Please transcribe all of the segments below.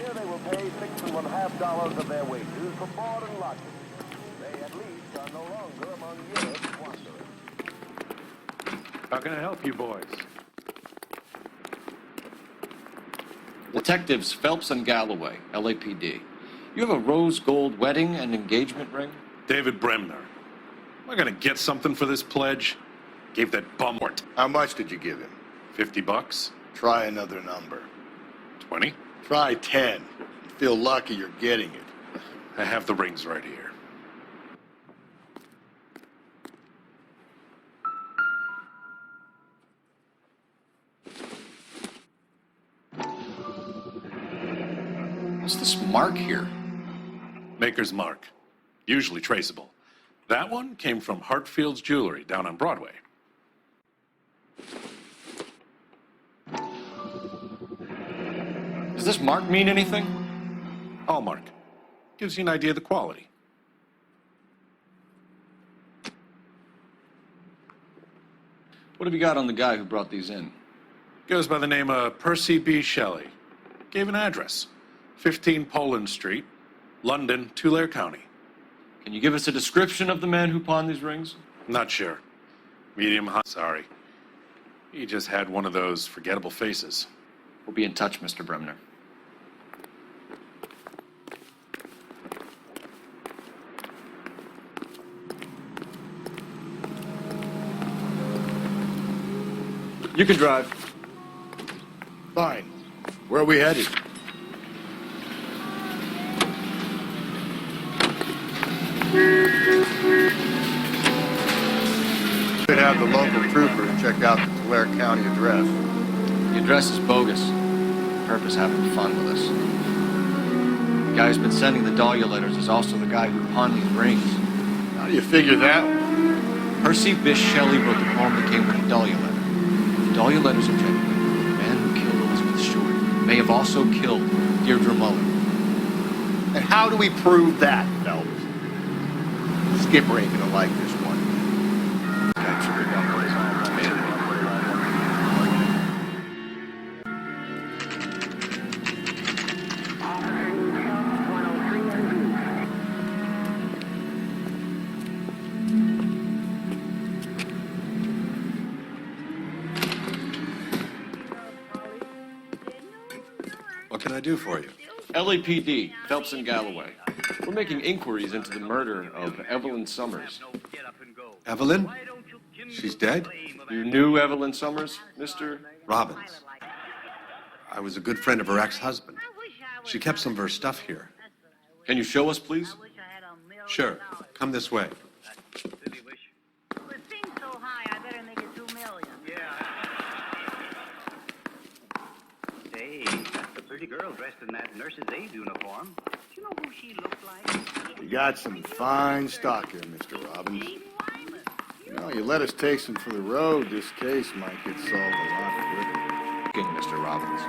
Here they will pay $6.50 of their wages for board and lodging. They at least are no longer among Europe's wanderers. How can I help you boys? Detectives Phelps and Galloway, LAPD. You have a rose gold wedding and engagement ring? David Bremner. Am I gonna get something for this pledge? Gave that bum what? How much did you give him? $50? Try another number. 20? Try 10. You feel lucky you're getting it. I have the rings right here. What's this mark here? Maker's mark. Usually traceable. That one came from Hartfield's Jewelry down on Broadway. Does this mark mean anything? Hallmark. Gives you an idea of the quality. What have you got on the guy who brought these in? Goes by the name of Percy B. Shelley. Gave an address. 15 Poland Street, London, Tulare County. Can you give us a description of the man who pawned these rings? Not sure. Medium high. Sorry. He just had one of those forgettable faces. We'll be in touch, Mr. Bremner. You can drive. Fine. Where are we headed? Should have the local trooper check out the Tulare County address. The address is bogus. Purpose having fun with us. The guy who's been sending the Dahlia letters is also the guy who pawned these rings. How do you figure that? Percy Bysshe Shelley wrote the poem that came with the Dahlia letter. The Dahlia letters are genuine. The man who killed Elizabeth Short may have also killed Deirdre Muller. And how do we prove that, Phelps? Skipper ain't gonna like this one. Guy triggered down what his arms made. What can I do for you? LAPD, Phelps and Galloway. We're making inquiries into the murder of Evelyn Summers. Evelyn? She's dead? You knew Evelyn Summers, Mr. Robbins. I was a good friend of her ex-husband. She kept some of her stuff here. Can you show us, please? Sure. Come this way. With things so high, I better make it 2 million. Hey, that's a pretty girl dressed in that nurse's aide uniform. Do you know who she looked like? You got some fine stock here, Mr. Robbins. You know, you let us take some for the road, this case might get solved a lot quicker. King, Mr. Robbins.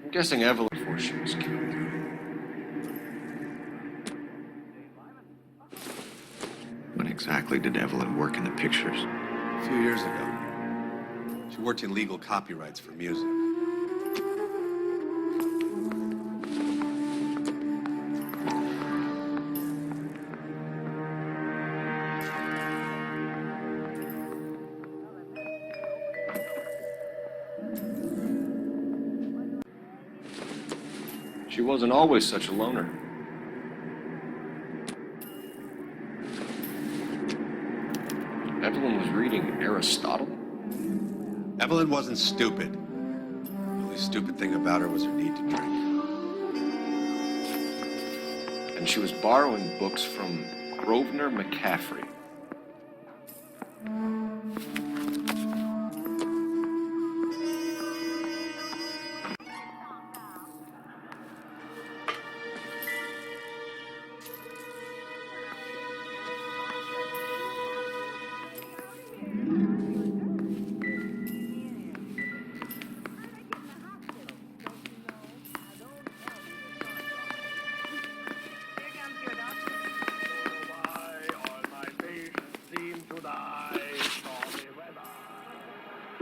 I'm guessing Evelyn before she was killed. When exactly did Evelyn work in the pictures? A few years ago. She worked in legal copyrights for music. She wasn't always such a loner. Evelyn was reading Aristotle? Evelyn wasn't stupid. The only stupid thing about her was her need to drink. And she was borrowing books from Grosvenor McCaffrey.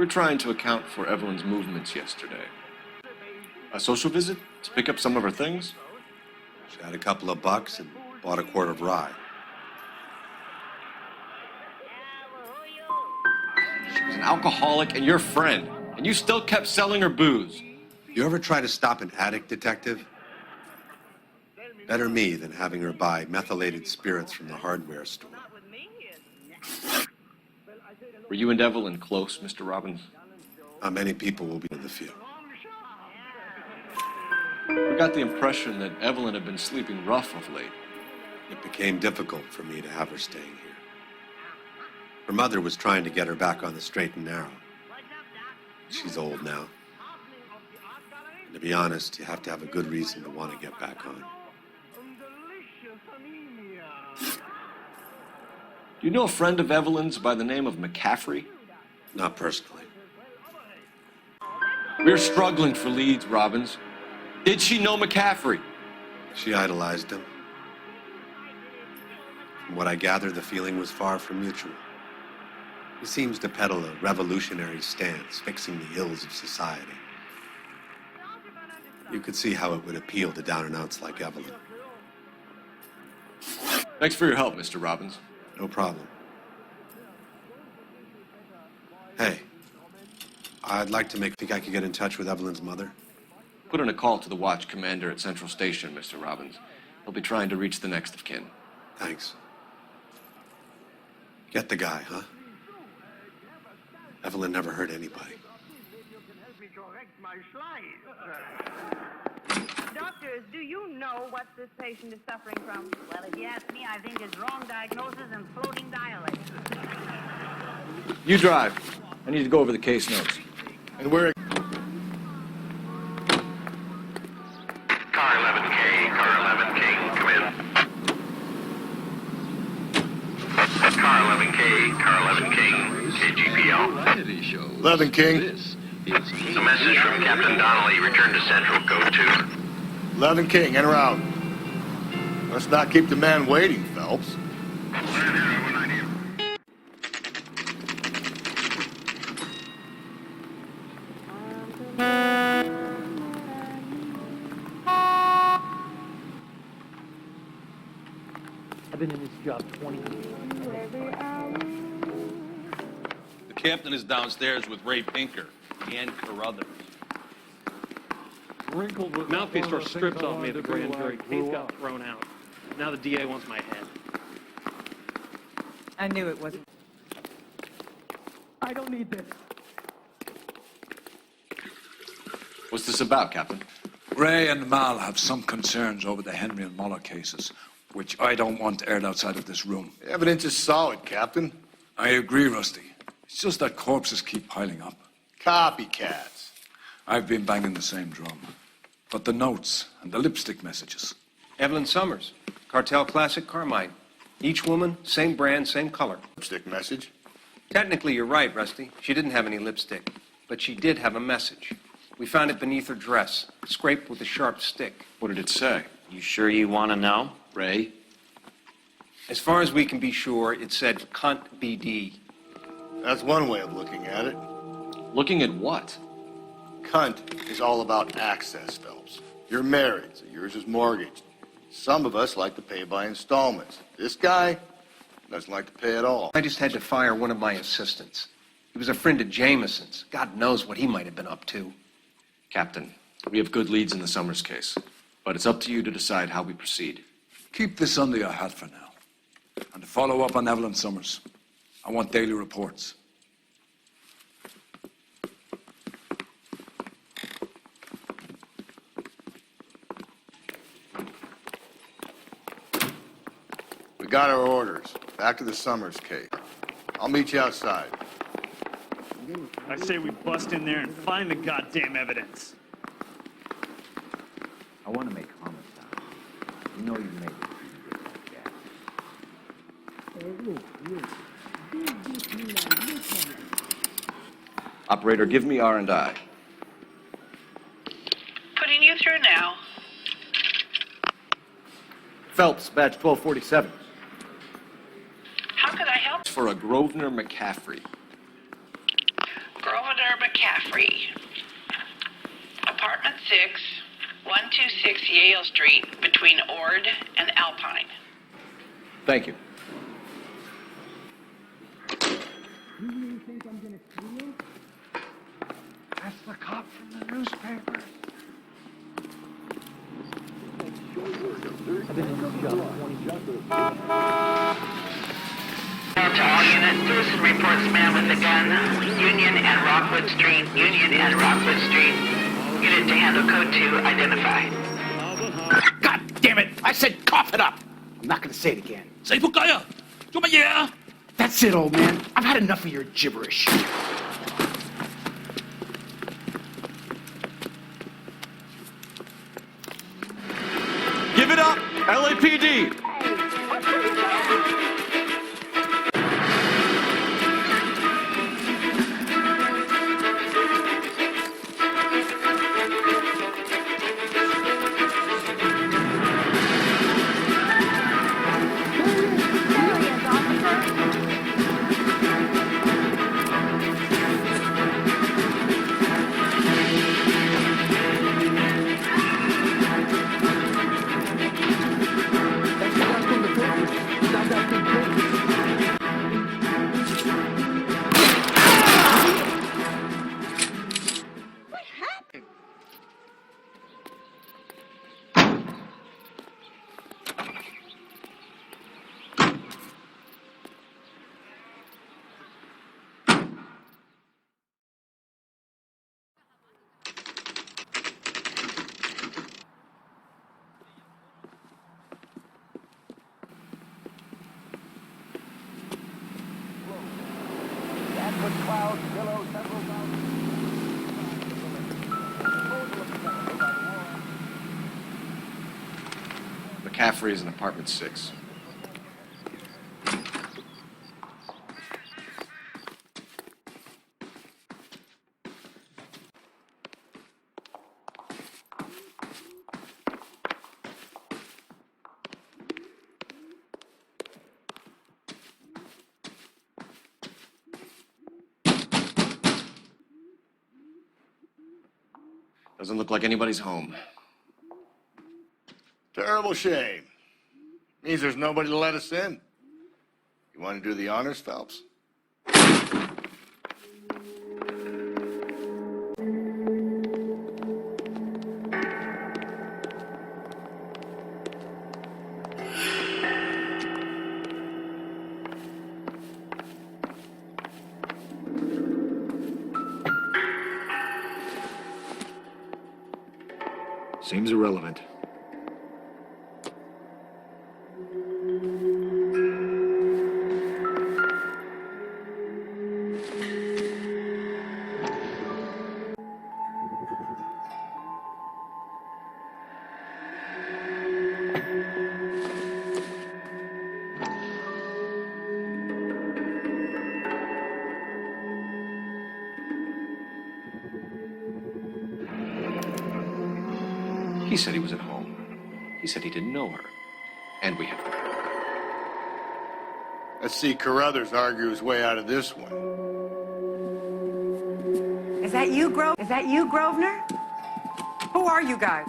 We're trying to account for Evelyn's movements yesterday. A social visit to pick up some of her things? She had a couple of bucks and bought a quart of rye. She was an alcoholic and your friend, and you still kept selling her booze. You ever try to stop an addict, detective? Better me than having her buy methylated spirits from the hardware store. Were you and Evelyn close, Mr. Robbins? Not many people will be in the field. We got the impression that Evelyn had been sleeping rough of late. It became difficult for me to have her staying here. Her mother was trying to get her back on the straight and narrow. She's old now. And to be honest, you have to have a good reason to want to get back on. Do you know a friend of Evelyn's by the name of McCaffrey? Not personally. We're struggling for leads, Robbins. Did she know McCaffrey? She idolized him. From what I gather, the feeling was far from mutual. He seems to peddle a revolutionary stance, fixing the ills of society. You could see how it would appeal to down-and-outs like Evelyn. Thanks for your help, Mr. Robbins. No problem. Hey, I'd like to think I could get in touch with Evelyn's mother? Put in a call to the watch commander at Central Station, Mr. Robbins. He'll be trying to reach the next of kin. Thanks. Get the guy, huh? Evelyn never hurt anybody. Doctors, do you know what this patient is suffering from? Well, if you ask me, I think it's wrong diagnosis and floating dialect. You drive. I need to go over the case notes. And we're... Car 11K, Car 11K, come in. Car 11K, Car 11K, KGPL. 11 King. A message from Captain Donnelly, return to Central, code 2. 11 King, en route. Let's not keep the man waiting, Phelps. I've been in this job 20 years. The captain is downstairs with Ray Pinker and Carruthers. Mouthpiece tore strips off me at the grand jury. Case got thrown out. Now the DA wants my head. I knew it wasn't. I don't need this. What's this about, Captain? Ray and Mal have some concerns over the Henry and Muller cases, which I don't want aired outside of this room. The evidence is solid, Captain. I agree, Rusty. It's just that corpses keep piling up. Copycats. I've been banging the same drum. But the notes and the lipstick messages. Evelyn Summers, Cartel Classic Carmine. Each woman, same brand, same color. Lipstick message? Technically, you're right, Rusty. She didn't have any lipstick, but she did have a message. We found it beneath her dress, scraped with a sharp stick. What did it say? You sure you want to know? Ray? As far as we can be sure, it said contd. That's one way of looking at it. Looking at what? Cunt is all about access, Phelps. You're married, so yours is mortgaged. Some of us like to pay by installments. This guy doesn't like to pay at all. I just had to fire one of my assistants. He was a friend of Jameson's. God knows what he might have been up to. Captain, we have good leads in the Summers case, but it's up to you to decide how we proceed. Keep this under your hat for now. And to follow up on Evelyn Summers, I want daily reports. We got our orders. Back to the Summers case. I'll meet you outside. I say we bust in there and find the goddamn evidence. I want to make comments now. You know you made it. Operator, give me R&I. Putting you through now. Phelps, badge 1247. How could I help? For a Grosvenor McCaffrey. Grosvenor McCaffrey. Apartment 6, 126 Yale Street, between Ord and Alpine. Thank you. That's the cop from the newspaper. To all units, Pearson reports man with a gun, Union and Rockwood Street, Union and Rockwood Street. Unit to handle code 2, identify. God damn it! I said cough it up! I'm not gonna say it again. That's it, old man. I've had enough of your gibberish. Give it up, LAPD! With clouds, billows, several mountains. McCaffrey is in apartment 6. Doesn't look like anybody's home. Terrible shame. Means there's nobody to let us in. You want to do the honors, Phelps? Seems irrelevant. He said he was at home. He said he didn't know her. And we have to. Let's see Carruthers argue his way out of this one. Is that you, Grosvenor? Who are you guys?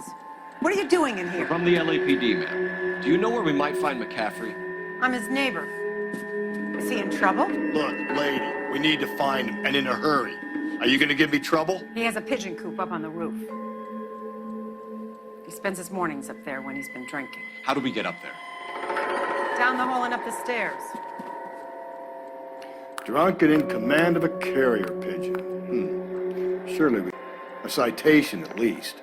What are you doing in We're here? from the LAPD, ma'am. Do you know where we might find McCaffrey? I'm his neighbor. Is he in trouble? Look, lady, we need to find him, and in a hurry. Are you going to give me trouble? He has a pigeon coop up on the roof. He spends his mornings up there when he's been drinking. How do we get up there? Down the hall and up the stairs. Drunk and in command of a carrier pigeon. Surely a citation at least.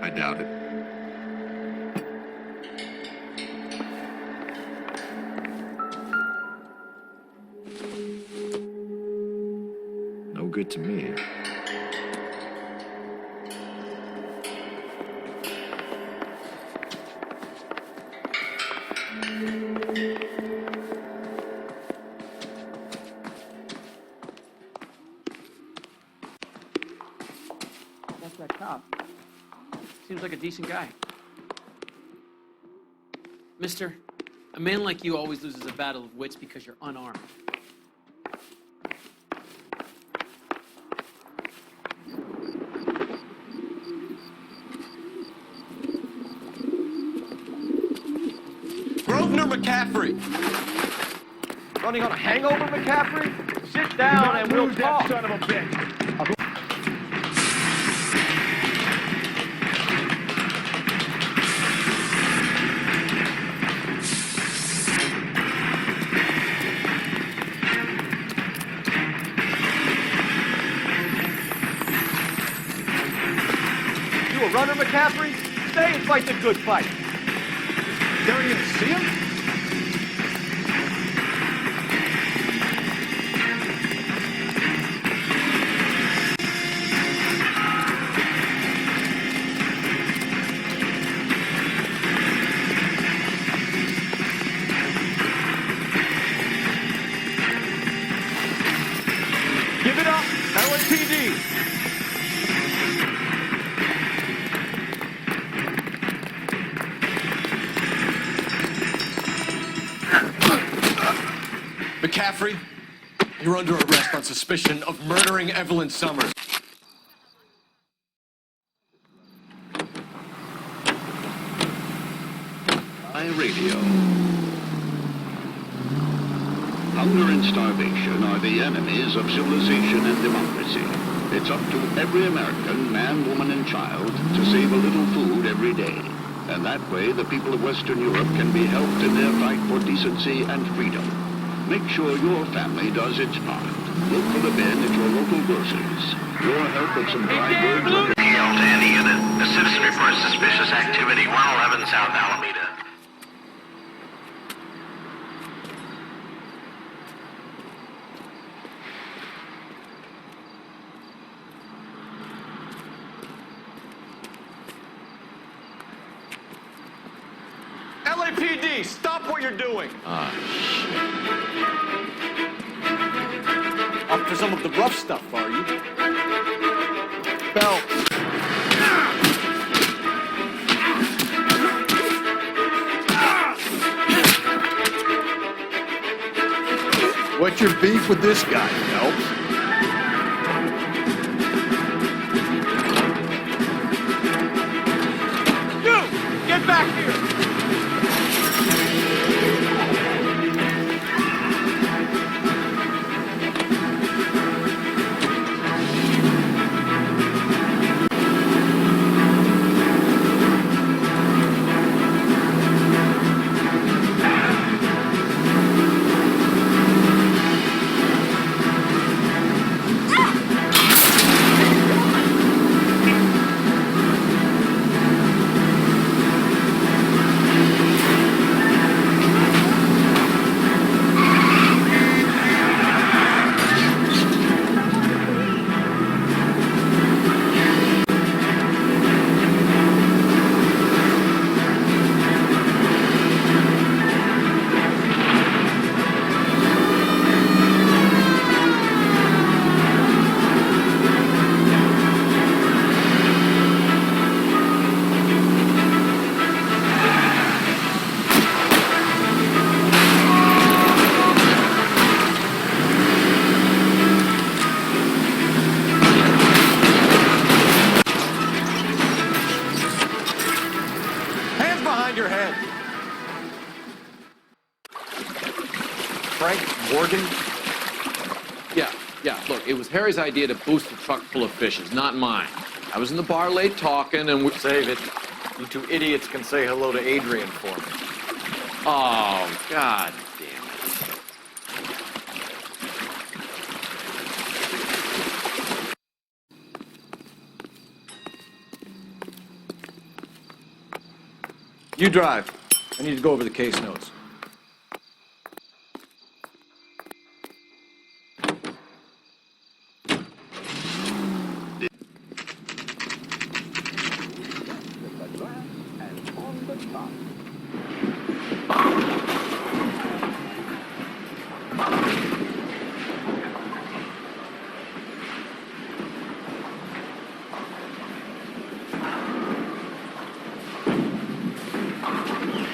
I doubt it. No good to me. that cop. Seems like a decent guy. Mister, a man like you always loses a battle of wits because you're unarmed. Grosvenor McCaffrey! Running on a hangover, McCaffrey? Sit down and we'll talk. Son of a bitch. You a runner, McCaffrey? Stay and fight the good fight. Don't you see him? Give it up, LAPD. McCaffrey, you're under arrest on suspicion of murdering Evelyn Summers. Radio. Hunger and starvation are the enemies of civilization and democracy. It's up to every American, man, woman, and child to save a little food every day. And that way, the people of Western Europe can be helped in their fight for decency and freedom. Make sure your family does its part. Look for the bin at your local grocer's. Your help with some dry goods. PL to any unit. A citizen reports suspicious activity 111 South Alameda. LAPD, stop what you're doing. Up for some of the rough stuff, are you? Bell. What's your beef with this guy, Phelps? You! Get back here! It was Harry's idea to boost the truck full of fishes, not mine. I was in the bar late talking and we... Save it. You two idiots can say hello to Adrian for me. Oh, God damn it. You drive. I need to go over the case notes.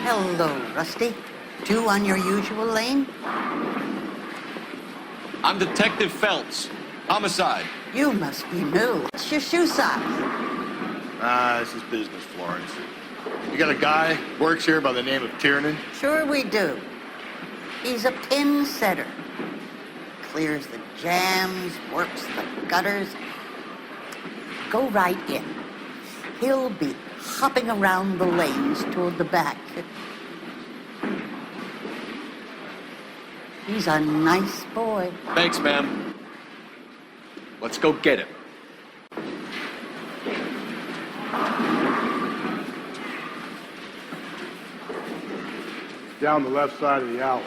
Hello, Rusty. Two on your usual lane? I'm Detective Phelps. Homicide. You must be new. What's your shoe size? This is business, Florence. You got a guy works here by the name of Tiernan? Sure we do. He's a pin setter. Clears the jams, works the gutters. Go right in. He'll be hopping around the lanes toward the back. He's a nice boy. Thanks, ma'am. Let's go get him. Down the left side of the alley.